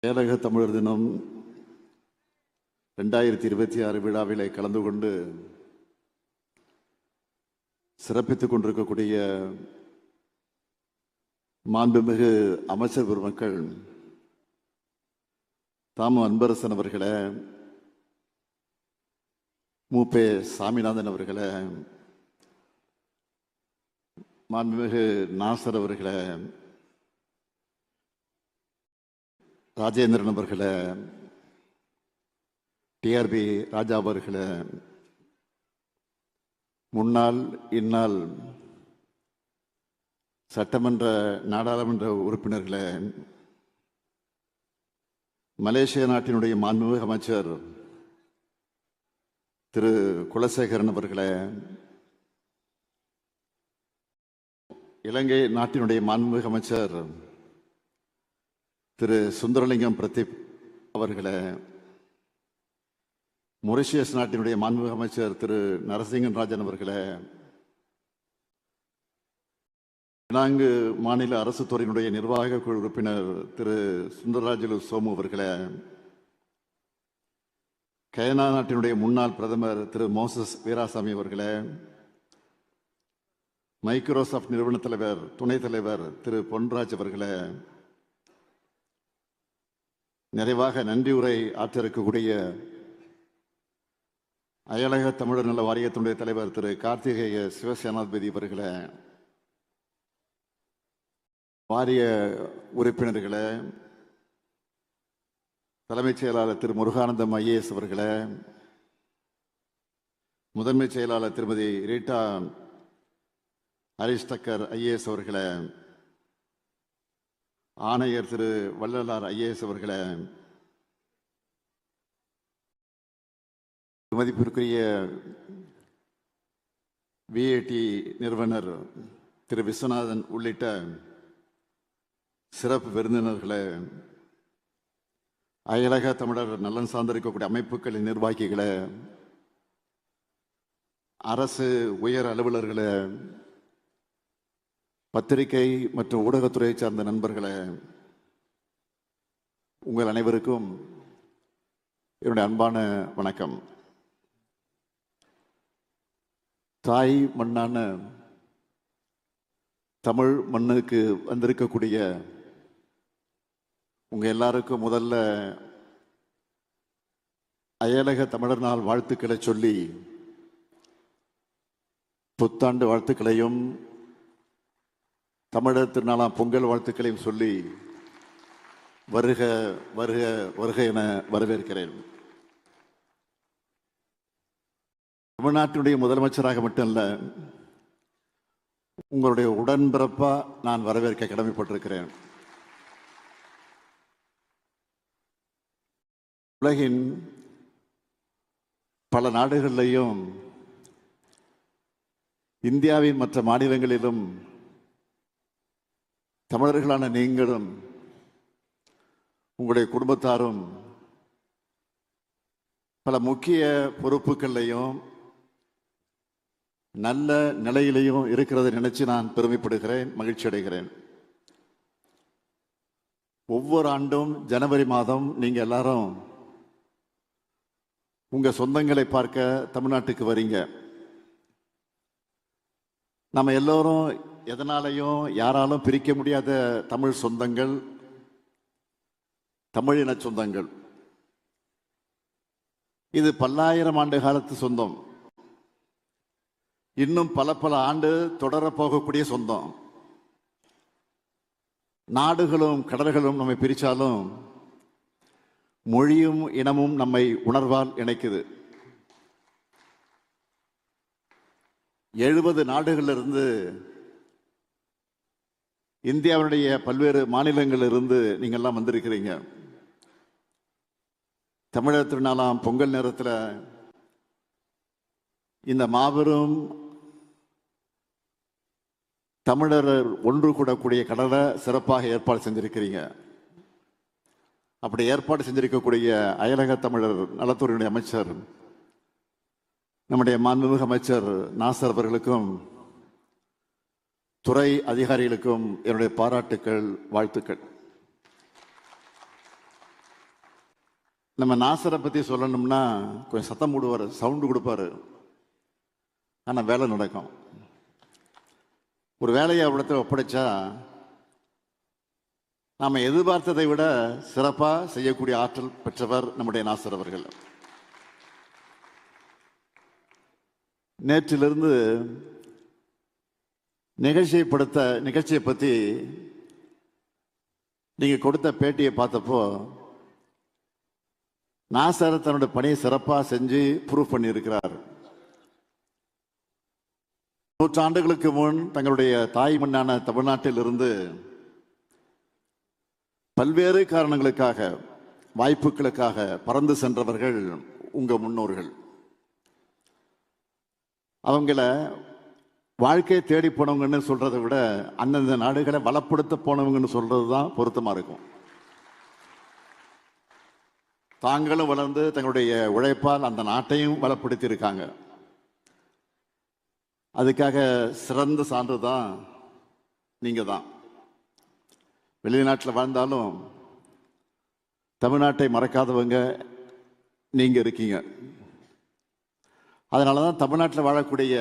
ஏலக தமிழர் தினம் 2026 விழாவிலே கலந்து கொண்டு சிறப்பித்துக் கொண்டிருக்கக்கூடிய மாண்புமிகு அமைச்சர் பெருமக்கள் தாமு அன்பரசன் அவர்களே, மூப்பே சாமிநாதன் அவர்களே, மாண்புமிகு நாசர் அவர்களே, ராஜேந்திரன் அவர்களே, டிஆர்பி ராஜா அவர்களே, முன்னாள் இந்நாள் சட்டமன்ற நாடாளுமன்ற உறுப்பினர்களே, மலேசிய நாட்டினுடைய மாண்புமிகு அமைச்சர் திரு குலசேகரன் அவர்களே, இலங்கை நாட்டினுடைய மாண்புமிகு அமைச்சர் திரு சுந்தரலிங்கம் பிரதீப் அவர்களே, மொரிஷியஸ் நாட்டினுடைய மாண்புமிகு அமைச்சர் திரு நரசிங்கன் ராஜன் அவர்களே, பினாங்கு மாநில அரசு துறையினுடைய நிர்வாக குழு உறுப்பினர் திரு சுந்தரராஜலு சோமு அவர்களே, கயனா நாட்டினுடைய முன்னாள் பிரதமர் திரு மோசஸ் வீராசாமி அவர்களே, மைக்ரோசாப்ட் நிறுவன தலைவர் துணைத் தலைவர் திரு பொன்ராஜ் அவர்களே, நிறைவாக நன்றி உரை ஆற்ற இருக்கக்கூடிய அயலக தமிழர் நல வாரியத்தினுடைய தலைவர் திரு கார்த்திகேய சிவசேனாதிபதி அவர்களே, வாரிய உறுப்பினர்களே, தலைமைச் செயலாளர் திரு முருகானந்தம் ஐஏஎஸ் அவர்களே, முதன்மைச் செயலாளர் திருமதி ரீட்டா ஹரிஷ்டக்கர் ஐஏஎஸ் அவர்களே, ஆணையர் திரு வள்ளலார் ஐஏஎஸ் அவர்களே, மதிப்பிற்குரிய விஏடி நிறுவனர் திரு விஸ்வநாதன் உள்ளிட்ட சிறப்பு விருந்தினர்களே, அயலக தமிழர் நலன் சார்ந்திருக்கக்கூடிய அமைப்புகளின் நிர்வாகிகளே, அரசு உயர் அலுவலர்களே, பத்திரிகை மற்றும் ஊடகத்துறையை சார்ந்த நண்பர்களே, உங்கள் அனைவருக்கும் என்னுடைய அன்பான வணக்கம். தாய் மண்ணான தமிழ் மண்ணுக்கு வந்திருக்கக்கூடிய உங்க எல்லாருக்கும் முதல்ல அயலக தமிழர் நாள் வாழ்த்துக்களை சொல்லி புத்தாண்டு வாழ்த்துக்களையும் தமிழர் திருநாளாம் பொங்கல் வாழ்த்துக்களையும் சொல்லி வருக வருக வருக என வரவேற்கிறேன். தமிழ்நாட்டினுடைய முதலமைச்சராக மட்டுமல்ல, உங்களுடைய உடன்பிறப்பா நான் வரவேற்க கடமைப்பட்டிருக்கிறேன். உலகின் பல நாடுகளிலேயும் இந்தியாவின் மற்ற மாநிலங்களிலும் தமிழர்களான நீங்களும் உங்களுடைய குடும்பத்தாரும் பல முக்கிய பொறுப்புகளையும் நல்ல நிலையிலையும் இருக்கிறதை நினைச்சு நான் பெருமைப்படுகிறேன், மகிழ்ச்சி அடைகிறேன். ஒவ்வொரு ஆண்டும் ஜனவரி மாதம் நீங்க எல்லாரும் உங்க சொந்தங்களை பார்க்க தமிழ்நாட்டுக்கு வரீங்க. நம்ம எல்லோரும் எதனாலையும் யாராலும் பிரிக்க முடியாத தமிழ் சொந்தங்கள், தமிழின சொந்தங்கள். இது பல்லாயிரம் ஆண்டு காலத்து சொந்தம், இன்னும் பல பல ஆண்டு தொடரப்போகக்கூடிய சொந்தம். நாடுகளும் கடல்களும் நம்மை பிரிச்சாலும் மொழியும் இனமும் நம்மை உணர்வால் இணைக்குது. 70 நாடுகளிலிருந்து, இந்தியாவுடைய பல்வேறு மாநிலங்களிலிருந்து நீங்கள்லாம் வந்திருக்கிறீங்க. தமிழர் திருநாளாம் பொங்கல் நேரத்தில் இந்த மாபெரும் தமிழர் ஒன்று கூடக்கூடிய கடலை சிறப்பாக ஏற்பாடு செஞ்சிருக்கிறீங்க. அப்படி ஏற்பாடு செஞ்சிருக்கக்கூடிய அயலக தமிழர் நலத்துறையினுடைய அமைச்சர் நம்முடைய மாண்புமிகு அமைச்சர் நாசர் அவர்களுக்கும் துறை அதிகாரிகளுக்கும் என்னுடைய பாராட்டுக்கள், வாழ்த்துக்கள். நம்ம நாசரை பற்றி சொல்லணும்னா கொஞ்சம் சத்தம் போடுவார், சவுண்டு கொடுப்பாரு, ஆனால் வேலை நடக்கும். ஒரு வேலையை அவ்விடத்தில் ஒப்படைச்சா நாம் எதிர்பார்த்ததை விட சிறப்பாக செய்யக்கூடிய ஆற்றல் பெற்றவர் நம்முடைய நாசர் அவர்கள். நேற்றிலிருந்து நிகழ்ச்சியை பற்றி நீங்கள் கொடுத்த பேட்டியை பார்த்தப்போ நாசர் தன்னுடைய பணியை சிறப்பாக செஞ்சு ப்ரூவ் பண்ணியிருக்கிறார். 100 ஆண்டுகளுக்கு முன் தங்களுடைய தாய் மண்ணான தமிழ்நாட்டில் இருந்து பல்வேறு காரணங்களுக்காக, வாய்ப்புகளுக்காக பறந்து சென்றவர்கள் உங்க முன்னோர்கள். அவங்கள வாழ்க்கையை தேடி போனவங்கன்னு சொல்றதை விட அந்தந்த நாடுகளை வளப்படுத்த போனவங்கன்னு சொல்றது தான் பொருத்தமா இருக்கும். தாங்களும் வளர்ந்து தங்களுடைய உழைப்பால் அந்த நாட்டையும் வளப்படுத்தி இருக்காங்க. அதுக்காக சிறந்த சான்று தான் நீங்க தான். வெளிநாட்டில் வாழ்ந்தாலும் தமிழ்நாட்டை மறக்காதவங்க நீங்க இருக்கீங்க. அதனால தான் தமிழ்நாட்டில் வாழக்கூடிய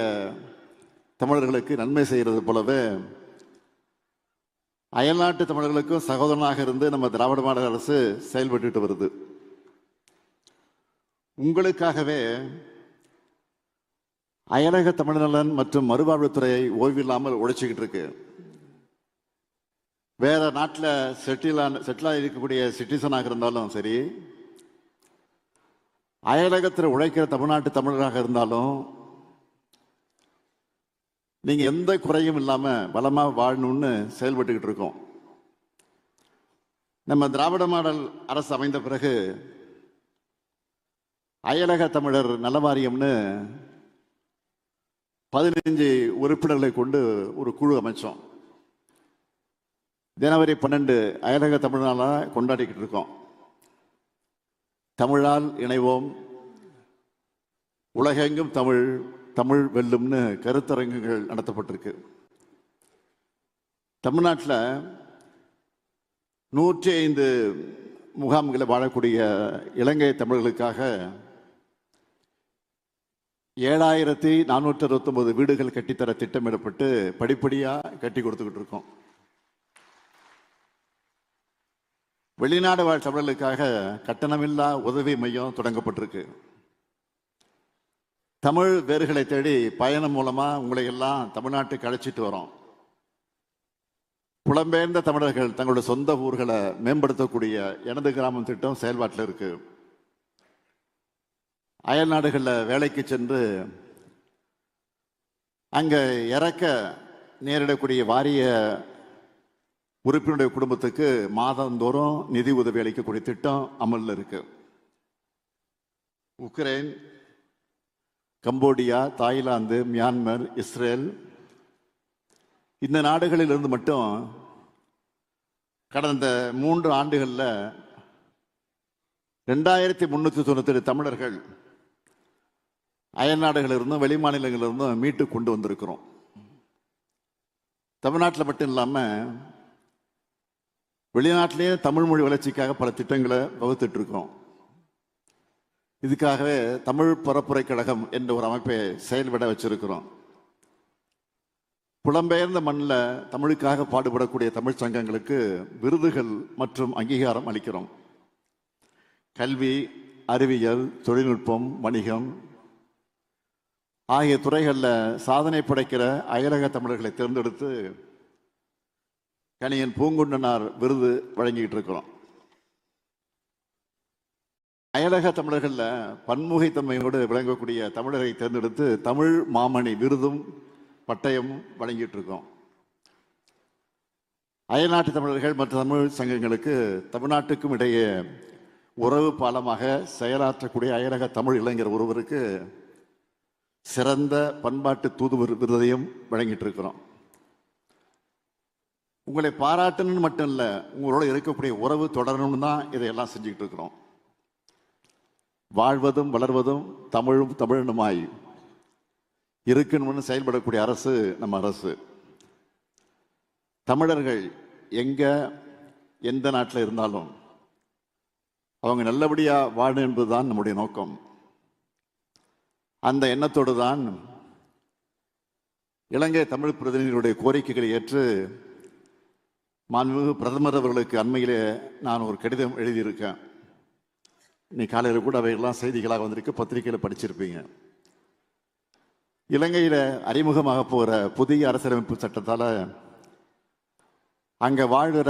தமிழர்களுக்கு நன்மை செய்கிறது போலவே அயல்நாட்டு தமிழர்களுக்கும் சகோதரனாக இருந்து நம்ம திராவிட மாடல் அரசு செயல்பட்டு வருது. உங்களுக்காகவே அயலக தமிழ்நலன் மற்றும் மறுவாழ்வுத்துறையை ஓய்வில்லாமல் உழைச்சிக்கிட்டு இருக்கு. வேற நாட்டில் செட்டிலாக இருக்கக்கூடிய சிட்டிசனாக இருந்தாலும் சரி, அயலகத்தில் உழைக்கிற தமிழ்நாட்டு தமிழராக இருந்தாலும் நீங்க எந்த குறையும் இல்லாம பலமா வாழணும்னு செயல்பட்டுக்கிட்டு இருக்கோம். நம்ம திராவிட மாடல் அரசு அமைந்த பிறகு அயலக தமிழர் நல வாரியம்னு 15 உறுப்பினர்களை கொண்டு ஒரு குழு அமைச்சோம். ஜனவரி 12 அயலக தமிழ் நாளாக கொண்டாடிக்கிட்டு இருக்கோம். தமிழால் இணைவோம், உலகெங்கும் தமிழ், தமிழ் வெல்லும்னு கருத்தரங்குகள் நடத்தப்பட்டிருக்கு. தமிழ்நாட்டில் 105 முகாம்களில் வாழக்கூடிய இலங்கை தமிழர்களுக்காக 7469 வீடுகள் கட்டித்தர திட்டமிடப்பட்டு படிப்படியாக கட்டி கொடுத்துக்கிட்டு இருக்கோம். வெளிநாடு வாழ் தமிழர்களுக்காக கட்டணமில்லா உதவி மையம் தொடங்கப்பட்டிருக்கு. தமிழ் வேர்களை தேடி பயணம் மூலமா உங்களை எல்லாம் தமிழ்நாட்டுக்கு அழைச்சிட்டு வரோம். புலம்பெயர்ந்த தமிழர்கள் தங்களுடைய சொந்த ஊர்களை மேம்படுத்தக்கூடிய எனது கிராமம் திட்டம் செயல்பாட்டில் இருக்கு. அயல் நாடுகளில் வேலைக்கு சென்று அங்கே இறக்க நேரிடக்கூடிய வாரிய உறுப்பினருடைய குடும்பத்துக்கு மாதந்தோறும் நிதி உதவி அளிக்கக்கூடிய திட்டம் அமலில் இருக்கு. Ukraine, Cambodia, Thailand, Myanmar, Israel இந்த நாடுகளில் இருந்து மட்டும் கடந்த 3 ஆண்டுகளில் 2397 தமிழர்கள் அயல் நாடுகளிலிருந்தும் வெளி மாநிலங்களிலிருந்தும் மீட்டு கொண்டு வந்திருக்கிறோம். தமிழ்நாட்டில் மட்டும் இல்லாமல் வெளிநாட்டிலேயே தமிழ் மொழி வளர்ச்சிக்காக பல திட்டங்களை வகுத்துட்டு இருக்கோம். இதுக்காகவே தமிழ் பரப்புரை கழகம் என்ற ஒரு அமைப்பை செயல்பட வச்சிருக்கிறோம். புலம்பெயர்ந்த மண்ணில் தமிழுக்காக பாடுபடக்கூடிய தமிழ் சங்கங்களுக்கு விருதுகள் மற்றும் அங்கீகாரம் அளிக்கிறோம். கல்வி, அறிவியல், தொழில்நுட்பம், வணிகம் ஆகிய துறைகளில் சாதனை படைக்கிற அயலக தமிழர்களை தேர்ந்தெடுத்து கணியன் பூங்குன்றனார் விருது வழங்கிட்டு இருக்கிறோம். அயலக தமிழர்களில் பன்முகைத்தன்மையோடு விளங்கக்கூடிய தமிழரை தேர்ந்தெடுத்து தமிழ் மாமணி விருதும் பட்டயம் வழங்கிட்டு இருக்கோம். அயல்நாட்டு தமிழர்கள் மற்றும் தமிழ் சங்கங்களுக்கு தமிழ்நாட்டுக்கும் இடையே உறவு பாலமாக செயலாற்றக்கூடிய அயலக தமிழ் இளைஞர் ஒருவருக்கு சிறந்த பண்பாட்டு தூதுவர் விருதையும் வழங்கிட்டு இருக்கிறோம். உங்களை பாராட்டணும்னு மட்டும் இல்லை, உங்களோட இருக்கக்கூடிய உறவு தொடரணும்னு தான் இதையெல்லாம் செஞ்சுக்கிட்டு இருக்கிறோம். வாழ்வதும் வளர்வதும் தமிழும் தமிழனுமாய் இருக்கணும்னு செயல்படக்கூடிய அரசு நம்ம அரசு. தமிழர்கள் எங்க எந்த நாட்டில் இருந்தாலும் அவங்க நல்லபடியா வாழணும் என்பதுதான் நம்முடைய நோக்கம். அந்த எண்ணத்தோடு தான் இலங்கை தமிழ் பிரதிநிதிகளுடைய கோரிக்கைகளை ஏற்று மாண்புமிகு பிரதமர் அவர்களுக்கு அண்மையிலே நான் ஒரு கடிதம் எழுதியிருக்கேன். நீ காலையில் கூட அவையெல்லாம் செய்திகளாக வந்திருக்கு, பத்திரிகையில் படிச்சிருப்பீங்க. இலங்கையில் அறிமுகமாக போகிற புதிய அரசியலமைப்பு சட்டத்தால் அங்கே வாழ்கிற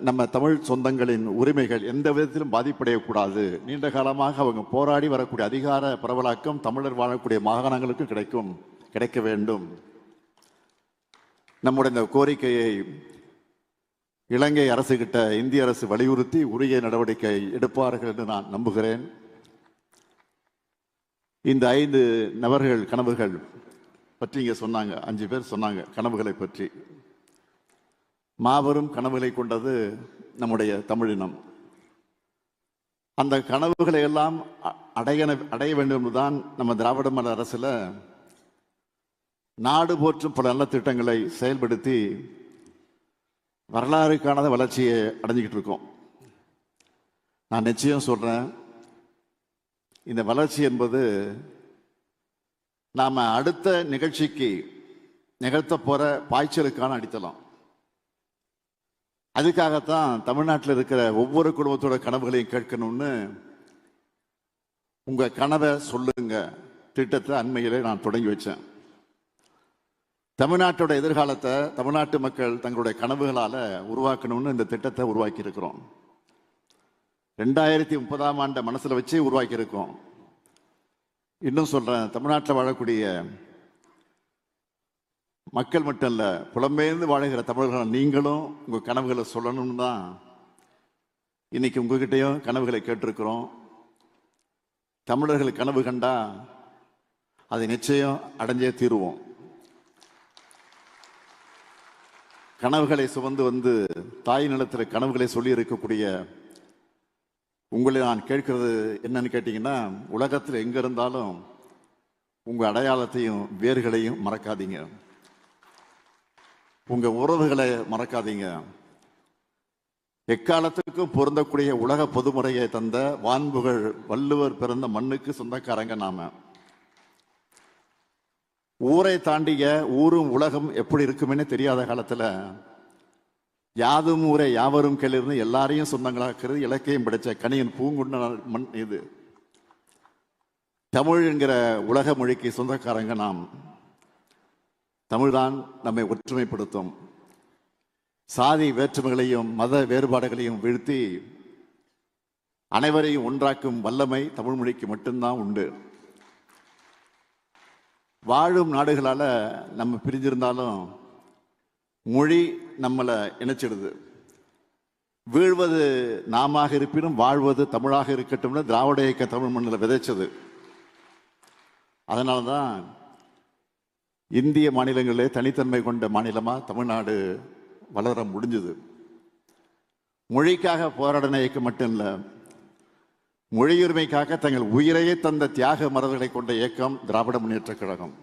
நம்ம தமிழ் சொந்தங்களின் உரிமைகள் எந்த விதத்திலும் பாதிப்படையக்கூடாது. நீண்ட காலமாக அவங்க போராடி வரக்கூடிய அதிகார பரவலாக்கம் தமிழர் வாழக்கூடிய மாகாணங்களுக்கும் கிடைக்க வேண்டும். நம்முடைய இந்த கோரிக்கையை இலங்கை அரசு கிட்ட இந்திய அரசு வலியுறுத்தி உரிய நடவடிக்கை எடுப்பார்கள் என்று நான் நம்புகிறேன். இந்த 5 நபர்கள் கனவுகள் பற்றி இங்கே சொன்னாங்க, 5 பேர் சொன்னாங்க கனவுகளை பற்றி. மாபெரும் கனவுகளை கொண்டது நம்முடைய தமிழினம். அந்த கனவுகளை எல்லாம் அடைய வேண்டும் என்றுதான் நம்ம திராவிட மாடல் அரசுல நாடு போற்றும் பல நல்ல திட்டங்களை செயல்படுத்தி வரலாறு காணாத வளர்ச்சியை அடைஞ்சிக்கிட்டு இருக்கோம். நான் நிச்சயம் சொல்றேன், இந்த வளர்ச்சி என்பது நாம அடுத்த நிகழ்ச்சிக்கு நிகழ்த்த போற பாய்ச்சலுக்கான அடித்தளம். அதுக்காகத்தான் தமிழ்நாட்டில் இருக்கிற ஒவ்வொரு குடும்பத்தோட கனவுகளையும் கேட்கணும்னு உங்க கனவை சொல்லுங்க திட்டத்தை அண்மையிலே நான் தொடங்கி வச்சேன். தமிழ்நாட்டோட எதிர்காலத்தை தமிழ்நாட்டு மக்கள் தங்களுடைய கனவுகளால உருவாக்கணும்னு இந்த திட்டத்தை உருவாக்கி இருக்கிறோம். 2030ஆம் ஆண்டை மனசுல வச்சு உருவாக்கி இருக்கோம். இன்னும் சொல்றேன், தமிழ்நாட்டில் வாழக்கூடிய மக்கள் மட்டும் இல்ல, புலம்பெயர்ந்து வாழ்கிற தமிழர்கள் நீங்களும் உங்க கனவுகளை சொல்லணும்னு தான் இன்னைக்கு உங்ககிட்டயும் கனவுகளை கேட்டிருக்கிறோம். தமிழர்கள் கனவு கண்டா அதை நிச்சயம் அடைஞ்சே தீருவோம். கனவுகளை சுமந்து வந்து தாய் நிலத்தில் கனவுகளை சொல்லி இருக்கக்கூடிய உங்களை நான் கேட்கிறது என்னன்னு கேட்டீங்கன்னா, உலகத்தில் எங்க இருந்தாலும் உங்க அடையாளத்தையும் வேர்களையும் மறக்காதீங்க. உங்க உறவுகளை மறக்காதீங்க. எக்காலத்துக்கும் பொருந்தக்கூடிய உலக பொதுமுறையை தந்த வான்புகள் வள்ளுவர் பிறந்த மண்ணுக்கு சொந்தக்காரங்க நாம. ஊரை தாண்டிய ஊரும் உலகம் எப்படி இருக்குமே தெரியாத காலத்துல யாதும் ஊரை யாவரும் கேளிர்னு எல்லாரையும் சொந்தங்களாக்குறது இலக்கியம் படிச்ச கணியன் பூங்குண்ட மண் இது. தமிழ் என்கிற உலக மொழிக்கு சொந்தக்காரங்க நாம். தமிழ்தான் நம்மை ஒற்றுமைப்படுத்தும். சாதி வேற்றுமைகளையும் மத வேறுபாடுகளையும் வீழ்த்தி அனைவரையும் ஒன்றாக்கும் வல்லமை தமிழ் மொழிக்கு மட்டும்தான் உண்டு. வாழும் நாடுகளால நம்ம பிரிஞ்சிருந்தாலும் மொழி நம்மளை இணைச்சிடுது. வீழ்வது நாம இருப்பினும் வாழ்வது தமிழாக இருக்கட்டும்னு திராவிட இயக்க தமிழ் மண்ணில் விதைச்சது. அதனால்தான் இந்திய மாநிலங்களிலே தனித்தன்மை கொண்ட மாநிலமா தமிழ்நாடு வளர முடிஞ்சது. மொழிக்காக போராடின இயக்கம் மட்டும் இல்லை, மொழியுரிமைக்காக தங்கள் உயிரையே தந்த தியாக மரபுகளை கொண்ட இயக்கம் திராவிட முன்னேற்ற கழகம்.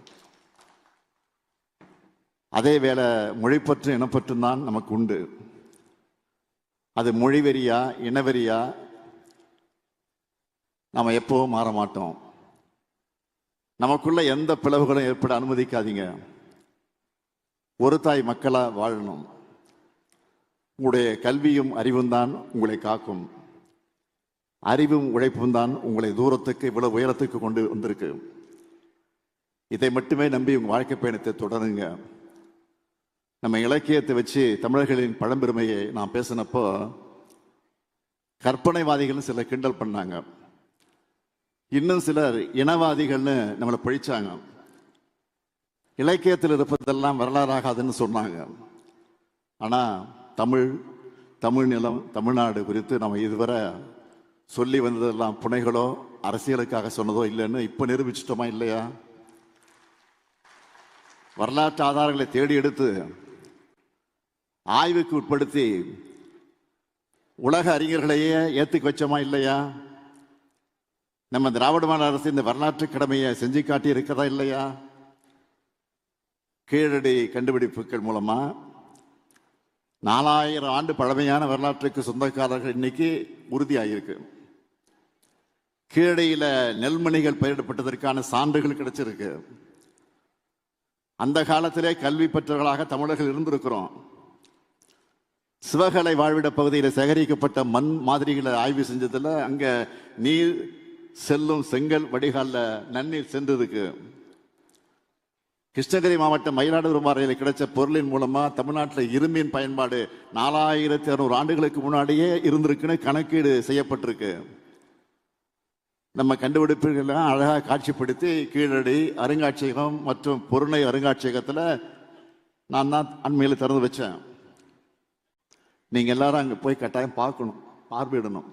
அதே வேளை மொழிப்பற்று இனப்பற்றும் தான் நமக்கு உண்டு. அது மொழி வெறியா இனவெறியா நாம எப்பவும் மாற மாட்டோம். நமக்குள்ள எந்த பிளவுகளும் ஏற்பட அனுமதிக்காதீங்க. ஒரு தாய் மக்களா வாழணும். உங்களுடைய கல்வியும் அறிவும் தான் உங்களை காக்கும். அறிவும் உழைப்பும் தான் உங்களை தூரத்துக்கு இவ்வளவு உயரத்துக்கு கொண்டு வந்திருக்கு. இதை மட்டுமே நம்பி உங்க வாழ்க்கை பயணத்தை தொடருங்க. நம்ம இலக்கியத்தை வச்சு தமிழர்களின் பழம்பெருமையை நான் பேசினப்போ கற்பனைவாதிகள்னு சிலர் கிண்டல் பண்ணாங்க. இன்னும் சிலர் இனவாதிகள்னு நம்மளை பழிச்சாங்க. இலக்கியத்தில் இருப்பதெல்லாம் வரலாறாகாதுன்னு சொன்னாங்க. ஆனா தமிழ் நிலம் தமிழ்நாடு குறித்து நம்ம இதுவரை சொல்லி வந்ததெல்லாம் புனைகளோ அரசியலுக்காக சொன்னதோ இல்லைன்னு இப்ப நிரூபிச்சிட்டோமா இல்லையா? வரலாற்று ஆதாரங்களை தேடி எடுத்து ஆய்வுக்கு உட்படுத்தி உலக அறிஞர்களையே ஏத்துக்க வச்சோமா இல்லையா? நம்ம திராவிட மாடல் அரசு இந்த வரலாற்று கடமையை செஞ்சு காட்டி இருக்கிறதா இல்லையா? கீழடி கண்டுபிடிப்புகள் மூலமா 4000 ஆண்டு பழமையான வரலாற்றுக்கு சொந்தக்காரர்கள் இன்னைக்கு உறுதியாகிருக்கு. கீழடியில நெல்மணிகள் பயிரிடப்பட்டதற்கான சான்றுகள் கிடைச்சிருக்கு. அந்த காலத்திலே கல்வி பெற்றவர்களாக தமிழர்கள் இருந்திருக்கிறோம். சிவகலை வாழ்விட பகுதியில் சேகரிக்கப்பட்ட மண் மாதிரிகளை ஆய்வு செஞ்சதுல அங்க நீர் செல்லும் செங்கல் வடிகால நன்னீர் சென்றிருக்கு. கிருஷ்ணகிரி மாவட்டம் மயிலாடுதுறை மாவட்டத்தில் கிடைச்ச பொருளின் மூலமா தமிழ்நாட்டில் இரும்பின் பயன்பாடு 4600 ஆண்டுகளுக்கு முன்னாடியே இருந்திருக்குன்னு கணக்கீடு செய்யப்பட்டிருக்கு. நம்ம கண்டுபிடிப்புகள்லாம் அழகாக காட்சிப்படுத்தி கீழடி அருங்காட்சியகம் மற்றும் பொருணை அருங்காட்சியகத்தில் நான் தான் அண்மையில் திறந்து வச்சேன். நீங்க எல்லாரும் அங்கே போய் கட்டாயம் பார்க்கணும், பார்வையிடணும்.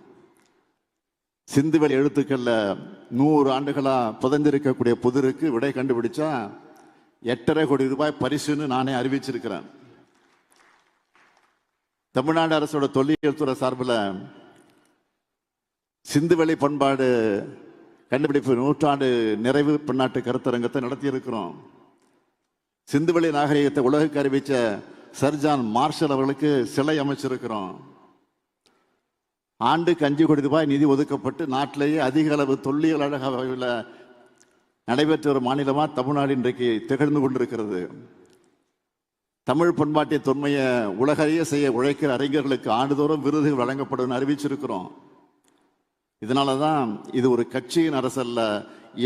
சிந்துவெளி எழுத்துக்கள்ல 100 ஆண்டுகளா புதைந்திருக்கக்கூடிய புதிருக்கு விடை கண்டுபிடிச்சா 8.5 கோடி ரூபாய் பரிசுன்னு நானே அறிவிச்சிருக்கிறேன். தமிழ்நாடு அரசோட தொல்லியல் துறை சார்பில் சிந்துவெளி பண்பாடு கண்டுபிடிப்பு 100ஆண்டு நிறைவு பன்னாட்டு கருத்தரங்கத்தை நடத்தி இருக்கிறோம். சிந்துவெளி நாகரிகத்தை உலகுக்கு அறிவிச்ச சர்ஜான் மார்ஷல் அவர்களுக்கு சிலை அமைச்சிருக்கிறோம். ஆண்டுக்கு 5 கோடி ரூபாய் நிதி ஒதுக்கப்பட்டு நாட்டிலேயே அதிக அளவு தொல்லியல் அழகாக நடைபெற்ற ஒரு மாநிலமா தமிழ்நாடு இன்றைக்கு திகழ்ந்து கொண்டிருக்கிறது. தமிழ் பண்பாட்டிய தொன்மையை உலகையே செய்ய உழைக்கிற அறிஞர்களுக்கு ஆண்டுதோறும் விருதுகள் வழங்கப்படும் அறிவிச்சிருக்கிறோம். இதனாலதான் இது ஒரு கட்சியின் அரசு அல்ல,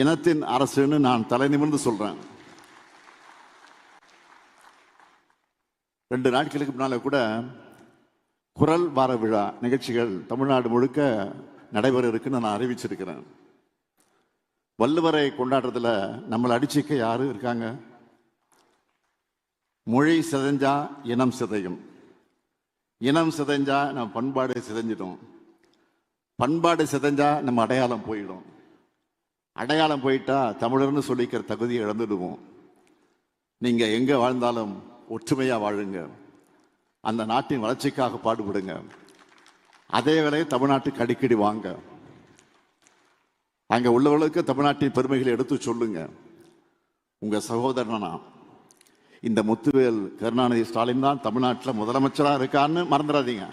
இனத்தின் அரசுன்னு நான் தலை நிமிர்ந்து சொல்றேன். 2 நாட்களுக்கு முன்னால கூட குரல் வார விழா நிகழ்ச்சிகள் தமிழ்நாடு முழுக்க நடைபெற இருக்குன்னு நான் அறிவிச்சிருக்கிறேன். வள்ளுவரை கொண்டாடுறதுல நம்மளை அடிச்சுக்க யாரு இருக்காங்க? மொழி சிதைஞ்சா இனம் சிதையும், இனம் சிதைஞ்சா நம்ம பண்பாடு சிதைஞ்சிடும், பண்பாடு சிதைஞ்சா நம்ம அடையாளம் போயிடும், அடையாளம் போயிட்டா தமிழர்னு சொல்லிக்கிற தகுதியை இழந்துடுவோம். நீங்க எங்க வாழ்ந்தாலும் ஒற்றுமையா வாழுங்க, அந்த நாட்டின் வளர்ச்சிக்காக பாடுபடுங்க. அதே வேளையை தமிழ்நாட்டுக்கு அடிக்கடி வாங்க, அங்க உள்ளவர்களுக்கு தமிழ்நாட்டின் பெருமைகளை எடுத்து சொல்லுங்க. உங்க சகோதரனா இந்த முத்துவேல் கருணாநிதி ஸ்டாலின் தான் தமிழ்நாட்டில் முதலமைச்சரா இருக்கான்னு மறந்துடாதீங்க.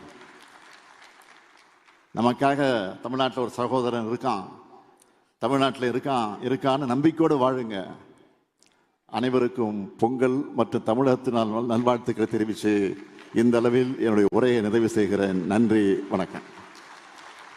நமக்காக தமிழ்நாட்டில் ஒரு சகோதரன் இருக்கான், தமிழ்நாட்டில் இருக்கான்னு நம்பிக்கையோடு வாழுங்க. அனைவருக்கும் பொங்கல் மற்றும் தமிழகத்தினால் நல்வாழ்த்துக்களை தெரிவித்து இந்த அளவில் என்னுடைய உரையை நிறைவு செய்கிறேன். நன்றி, வணக்கம்.